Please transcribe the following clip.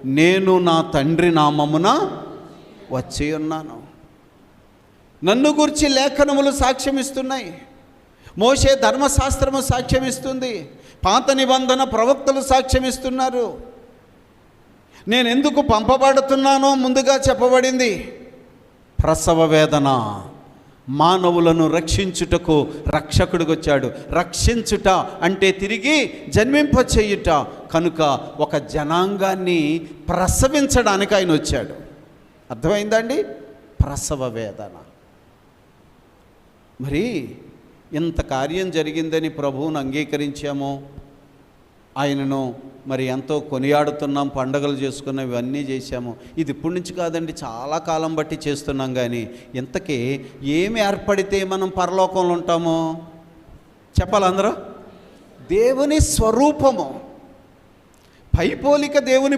నేను నా తండ్రి నామమున వచ్చి ఉన్నాను. నన్ను గురించి లేఖనములు సాక్ష్యమిస్తున్నాయి. మోషే ధర్మశాస్త్రము సాక్ష్యమిస్తుంది. పాత నిబంధన ప్రవక్తలు సాక్ష్యమిస్తున్నారు. నేను ఎందుకు పంపబడుతున్నానో ముందుగా చెప్పబడింది. ప్రసవ వేదన, మానవులను రక్షించుటకు రక్షకుడికి వచ్చాడు. రక్షించుట అంటే తిరిగి జన్మింపచేయుట కనుక ఒక జనాంగాన్ని ప్రసవించడానికి ఆయన వచ్చాడు. అర్థమైందండి? ప్రసవ వేదన. మరి ఇంత కార్యం జరిగిందని ప్రభువును అంగీకరించాము, ఆయనను మరి ఎంతో కొనియాడుతున్నాం, పండుగలు చేసుకున్నాం, ఇవన్నీ చేశాము. ఇది ఇప్పటి నుంచి కాదండి, చాలా కాలం బట్టి చేస్తున్నాం. కానీ ఇంతకీ ఏమి ఏర్పడితే మనం పరలోకంలో ఉంటామో చెప్పాలి అందరూ? దేవుని స్వరూపము, పైపోలిక దేవుని